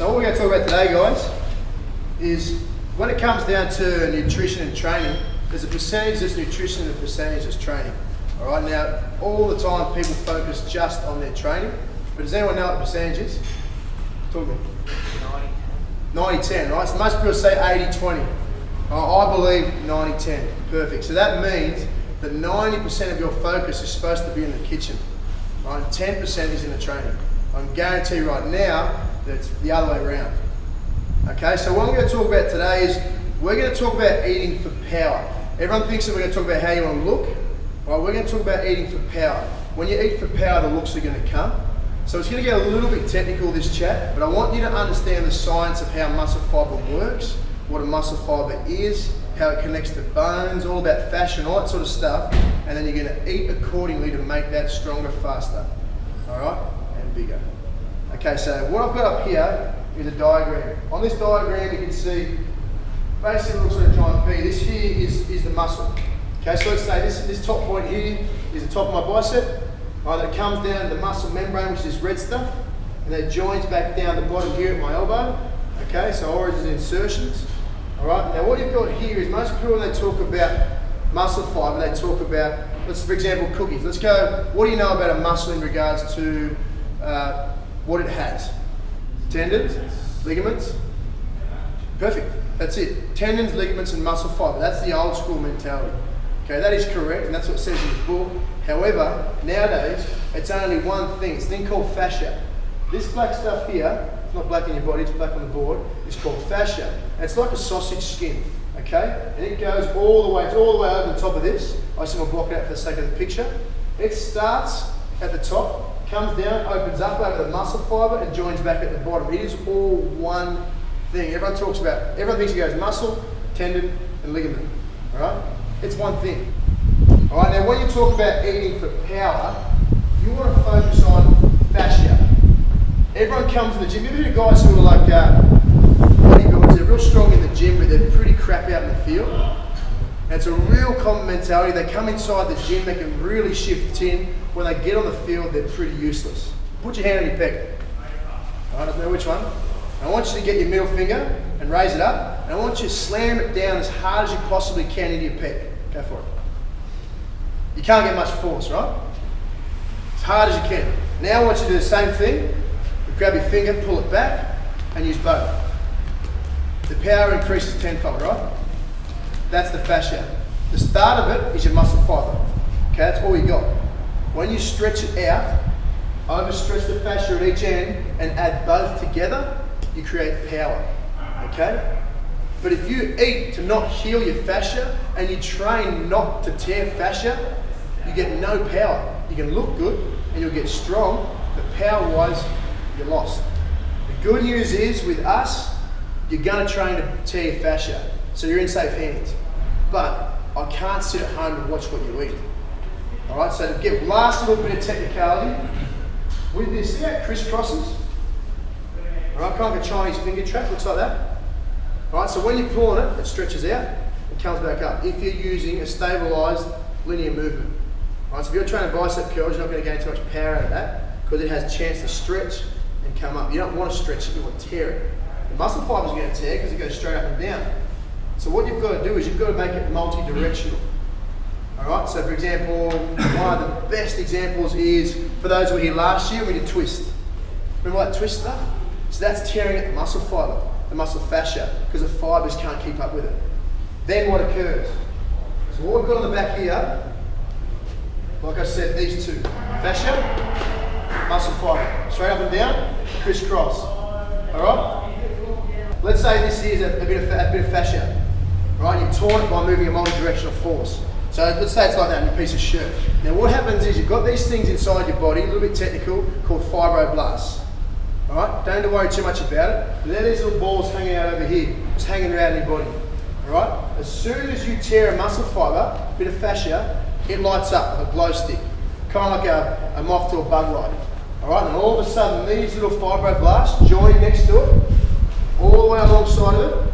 So what we're going to talk about today, guys, is when it comes down to nutrition and training, there's a percentage that's nutrition and a percentage that's training. All right, now all the time people focus just on their training, but does anyone know what the percentage is? Talk to me. 90-10, right? So most people say 80-20. I believe 90-10. Perfect. So that means that 90% of your focus is supposed to be in the kitchen, right? 10% is in the training. I can guarantee you right now that it's the other way around. Okay, so what I'm going to talk about today is we're going to talk about eating for power. Everyone thinks that we're going to talk about how you want to look. Right, we're going to talk about eating for power. When you eat for power, the looks are going to come. So it's going to get a little bit technical, this chat, but I want you to understand the science of how muscle fiber works, what a muscle fiber is, how it connects to bones, all about fascia and all that sort of stuff, and then you're going to eat accordingly to make that stronger, faster, all right, and bigger. Okay, so what I've got up here is a diagram. On this diagram, you can see basically it looks like a giant P. This here is the muscle. Okay, so let's say this top point here is the top of my bicep. Right, that comes down to the muscle membrane, which is this red stuff, and that joins back down the bottom here at my elbow. Okay, so origins and insertions. All right, now what you've got here is most people, when they talk about muscle fiber, they talk about, let's, for example, cookies. Let's go, what do you know about a muscle in regards to what it has? Tendons, ligaments. Perfect, that's it. Tendons, ligaments, and muscle fiber. That's the old school mentality. Okay, that is correct, and that's what it says in the book. However, nowadays, it's only one thing. It's a thing called fascia. This black stuff here, it's not black in your body, it's black on the board, it's called fascia. And it's like a sausage skin, okay? And it goes all the way, it's all the way over the top of this. I just want to block it out for the sake of the picture. It starts at the top, comes down, opens up over the muscle fiber, and joins back at the bottom. It is all one thing. Everyone talks about, everyone thinks it goes muscle, tendon, and ligament, all right? It's one thing. All right, now when you talk about eating for power, you want to focus on fascia. Everyone comes to the gym. You know guys who are like bodybuilders, they're real strong in the gym, but they're pretty crap out in the field. And it's a real common mentality. They come inside the gym, they can really shift tin. When they get on the field, they're pretty useless. Put your hand on your pec. I don't know which one. I want you to get your middle finger and raise it up. And I want you to slam it down as hard as you possibly can into your pec. Go for it. You can't get much force, right? As hard as you can. Now I want you to do the same thing. You grab your finger, pull it back, and use both. The power increases tenfold, right? That's the fascia. The start of it is your muscle fiber. Okay, that's all you got. When you stretch it out, overstretch the fascia at each end, and add both together, you create power. Okay? But if you eat to not heal your fascia and you train not to tear fascia, you get no power. You can look good and you'll get strong, but power-wise, you're lost. The good news is with us, you're going to train to tear your fascia, so you're in safe hands. But I can't sit at home and watch what you eat. All right, so to get last little bit of technicality, with this, see how it crisscrosses? All right, kind of like a Chinese finger trap, looks like that. All right, so when you're pulling it, it stretches out and comes back up if you're using a stabilised linear movement. All right, so if you're training bicep curls, you're not going to gain too much power out of that because it has a chance to stretch and come up. You don't want to stretch it, you want to tear it. The muscle fibre is going to tear because it goes straight up and down. So what you've got to do is you've got to make it multi-directional. All right, so for example, one of the best examples is, for those who were here last year, we did twist. Remember that twist stuff? So that's tearing at the muscle fibre. The muscle fascia, because the fibres can't keep up with it. Then what occurs? So what we've got on the back here, like I said, these two. Fascia, muscle fibre. Straight up and down, crisscross. Alright? Let's say this is a bit of fascia. Right? You've torn it by moving a multi-directional force. So let's say it's like that in a piece of shirt. Now what happens is you've got these things inside your body, a little bit technical, called fibroblasts. Alright, don't worry too much about it. But there are these little balls hanging out over here, just hanging around your body. Alright, as soon as you tear a muscle fibre, a bit of fascia, it lights up with a glow stick. Kind of like a moth to a bug light. Alright, and all of a sudden these little fibroblasts join next to it, all the way alongside of it.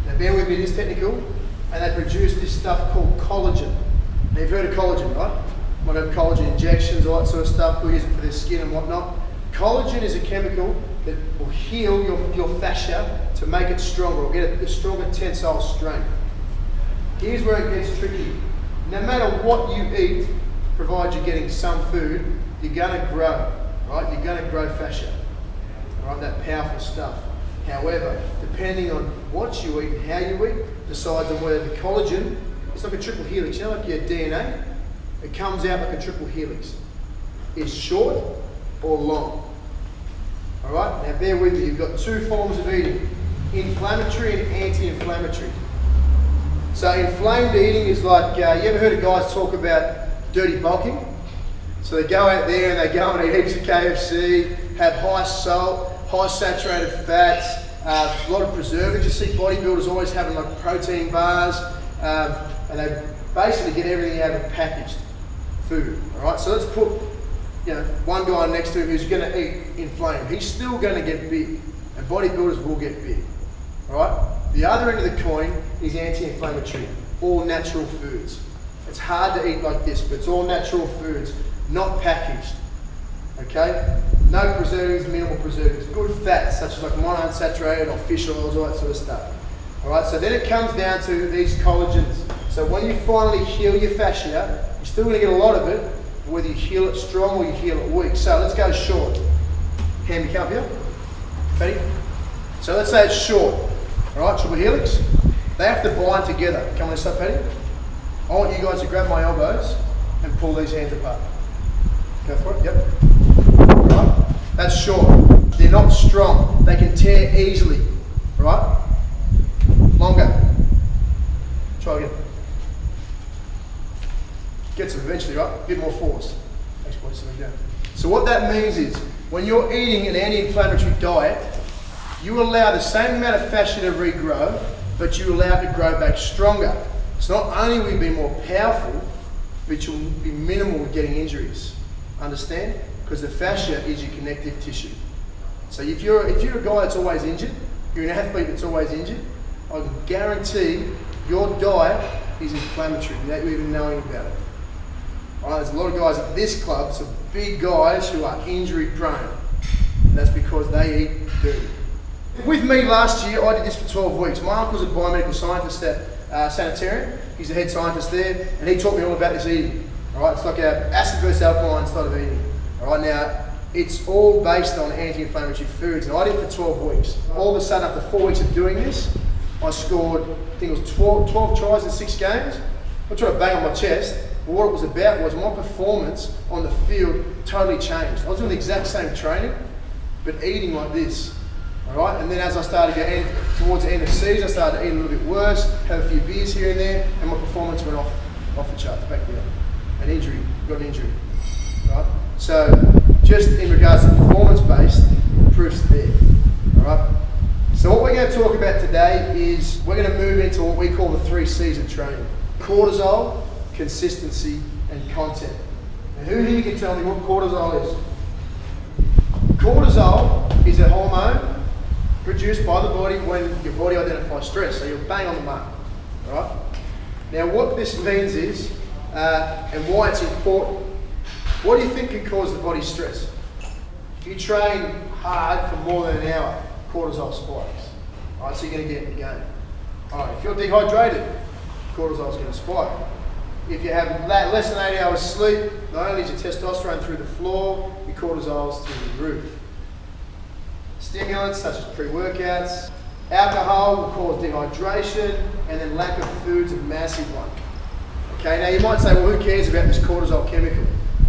Now bear with me, it is technical, and they produce this stuff called collagen. Now you've heard of collagen, right? Might have collagen injections, all that sort of stuff. We'll use it for their skin and whatnot. Collagen is a chemical that will heal your fascia to make it stronger, or get a stronger tensile strength. Here's where it gets tricky. No matter what you eat, provided you're getting some food, you're going to grow, right? You're going to grow fascia, right? That powerful stuff. However, depending on what you eat and how you eat, decides on whether the collagen, it's like a triple helix. You know, like your DNA, it comes out like a triple helix. It's short or long. All right, now bear with me. You've got two forms of eating: inflammatory and anti-inflammatory. So inflamed eating is like, you ever heard of guys talk about dirty bulking? So they go out there and they go and eat heaps of KFC, have high salt, high saturated fats, a lot of preservatives. You see bodybuilders always having like protein bars, and they basically get everything out of packaged food. All right, so let's put one guy next to him who's going to eat inflamed. He's still going to get big, and bodybuilders will get big. All right. The other end of the coin is anti-inflammatory, all natural foods. It's hard to eat like this, but it's all natural foods, not packaged. Okay? No preservatives, minimal preservatives. Good fats, such as like monounsaturated or fish oils, all that sort of stuff. All right. So then it comes down to these collagens. So when you finally heal your fascia, you're still going to get a lot of it, whether you heal it strong or you heal it weak. So let's go short. Hand me come here. Ready? So let's say it's short. All right, triple helix. They have to bind together. Come on, stop, Paddy. I want you guys to grab my elbows and pull these hands apart. Go for it. Yep. All right. That's short. They're not strong. They can tear easily. All right. Longer. Try again. Gets them eventually, right? A bit more force. Thanks, boys. So what that means is, when you're eating an anti-inflammatory diet, you allow the same amount of fascia to regrow, but you allow it to grow back stronger. So not only will you be more powerful, but you'll be minimal with getting injuries. Understand? Because the fascia is your connective tissue. So if you're a guy that's always injured, you're an athlete that's always injured, I can guarantee your diet is inflammatory without you even knowing about it. Right, there's a lot of guys at this club, some big guys who are injury prone. And that's because they eat dirty. With me last year, I did this for 12 weeks. My uncle's a biomedical scientist at Sanitarium. He's the head scientist there, and he taught me all about this eating. All right, it's like an acid versus alkaline style of eating. All right, now it's all based on anti-inflammatory foods, and I did it for 12 weeks. All of a sudden, after 4 weeks of doing this, I scored, I think it was 12 tries in 6 games. I tried to bang on my chest. But what it was about was my performance on the field totally changed. I was doing the exact same training, but eating like this. All right, and then as I started getting towards the end of the season, I started to eat a little bit worse, have a few beers here and there, and my performance went off the charts, back down. An injury, got an injury. Right? So just in regards to performance-based, proof's there. All right. So what we're going to talk about today is we're going to move into what we call the 3 C's of training: cortisol, consistency, and content. Now, who here can tell me what cortisol is? Cortisol is a hormone produced by the body when your body identifies stress, so you're bang on the mark, right? Now what this means is, and why it's important, what do you think can cause the body stress? If you train hard for more than an hour, cortisol spikes, right? So you're going to get in the game. All right, if you're dehydrated, cortisol is going to spike. If you have less than 8 hours sleep, not only is your testosterone through the floor, your cortisol's through the roof. Stimulants such as pre-workouts, alcohol will cause dehydration, and then lack of food's a massive one. Okay, now you might say, well, who cares about this cortisol chemical?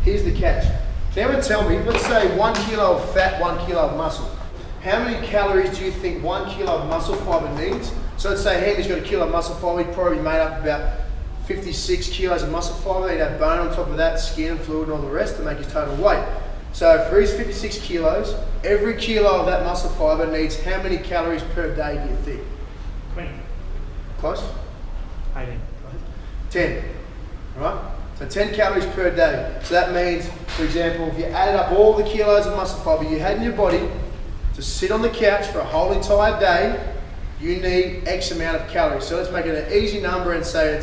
Here's the catch. Can anyone tell me, let's say 1 kilo of fat, 1 kilo of muscle. How many calories do you think 1 kilo of muscle fiber needs? So let's say Henry's got a kilo of muscle fiber, he'd probably made up about 56 kilos of muscle fiber. He'd have bone on top of that, skin and fluid and all the rest to make his total weight. So for his 56 kilos, every kilo of that muscle fiber needs how many calories per day do you think? 20. Close? 18. 10. Right? So 10 calories per day. So that means, for example, if you added up all the kilos of muscle fiber you had in your body to sit on the couch for a whole entire day, you need X amount of calories. So let's make it an easy number and say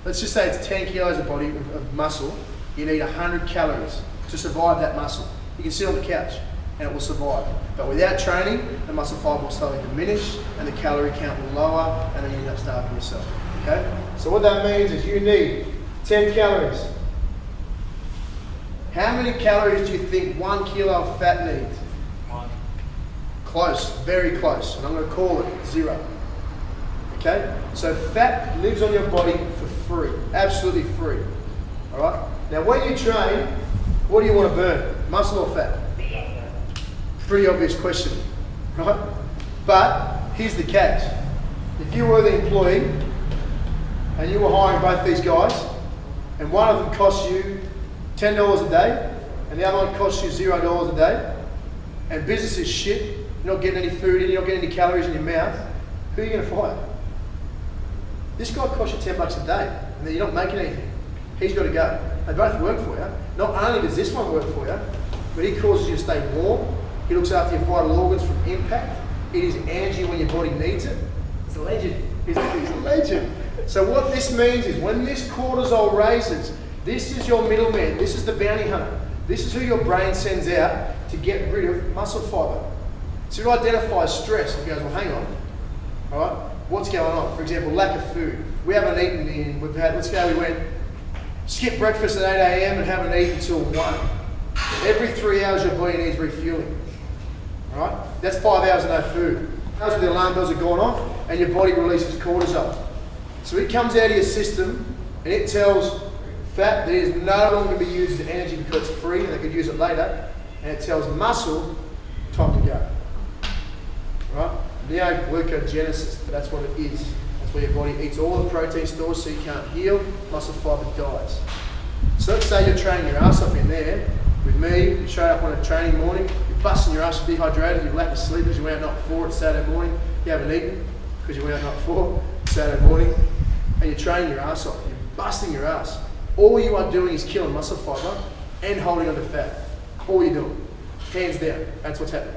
let's just say it's 10 kilos of muscle. You need 100 calories to survive that muscle. You can sit on the couch. and it will survive. But without training, the muscle fiber will slowly diminish and the calorie count will lower, and then you end up starving yourself. Okay? So what that means is you need 10 calories. How many calories do you think 1 kilo of fat needs? 1. Close, very close, and I'm going to call it 0. Okay? So fat lives on your body for free, absolutely free. All right? Now when you train, what do you want to burn? Muscle or fat? Pretty obvious question, right? But here's the catch. If you were the employee and you were hiring both these guys, and one of them costs you $10 a day, and the other one costs you $0 a day, and business is shit, you're not getting any food in, you're not getting any calories in your mouth, who are you going to fire? This guy costs you 10 bucks a day, and then you're not making anything. He's got to go. They both work for you. Not only does this one work for you, but he causes you to stay warm. He looks after your vital organs from impact. It is energy when your body needs it. It's a legend. He's a legend. So what this means is when this cortisol raises, this is your middleman. This is the bounty hunter. This is who your brain sends out to get rid of muscle fiber. So it identifies stress and goes, well, hang on. All right, what's going on? For example, lack of food. We haven't eaten in, let's say we went, skip breakfast at 8 a.m. and haven't eaten until 1. Every 3 hours your body needs refueling. All right? That's 5 hours of no food. That's when the alarm bells are gone off and your body releases cortisol. So it comes out of your system and it tells fat that it is no longer to be used as energy because it's free and they could use it later. And it tells muscle, time to go. Right? Neoglucogenesis, that's what it is. That's where your body eats all the protein stores so you can't heal, muscle fiber dies. So let's say you're training your ass off in there. With me, you show up on a training morning, you're busting your ass, you're dehydrated, you've lack of sleep because you went out the night before, it's Saturday morning, you haven't eaten because you went out the night before, it's Saturday morning, and you're training your ass off, you're busting your ass. All you are doing is killing muscle fiber and holding on to fat. All you're doing. Hands down, that's what's happening.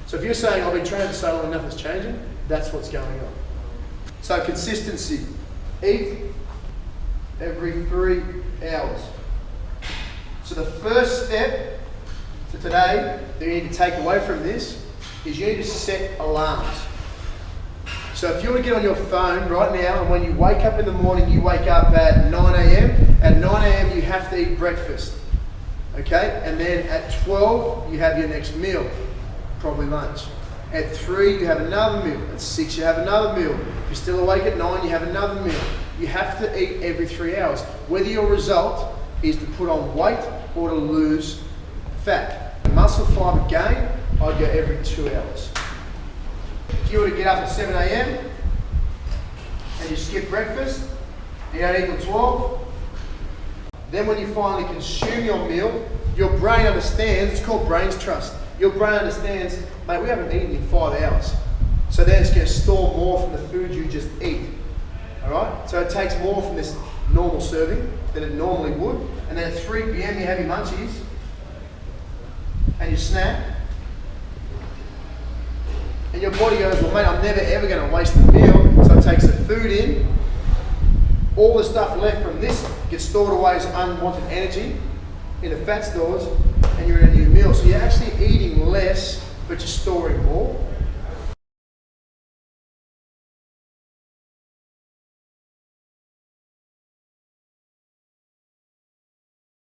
So if you're saying, I've been training for so long and nothing's changing, that's what's going on. So consistency. Eat every 3 hours. So the first step to today that you need to take away from this is you need to set alarms. So if you were to get on your phone right now and when you wake up in the morning, you wake up at 9 a.m. At 9 a.m. you have to eat breakfast. Okay? And then at 12 you have your next meal, probably lunch. At 3 you have another meal. At 6 you have another meal. If you're still awake at 9 you have another meal. You have to eat every 3 hours. Whether your result is to put on weight or to lose fat. Muscle fiber gain, I'd go every 2 hours. If you were to get up at 7 a.m. and you skip breakfast, you don't eat until 12, then when you finally consume your meal, your brain understands, it's called brain's trust. Your brain understands, mate, we haven't eaten in 5 hours. So then it's going to store more from the food you just eat. All right? So it takes more from this normal serving than it normally would. And then at 3 p.m. you have your munchies and you snack. And your body goes, well mate, I'm never ever going to waste the meal. So it takes the food in. All the stuff left from this gets stored away as unwanted energy in the fat stores and you're in a new meal. So you're actually eating less, but you're storing more.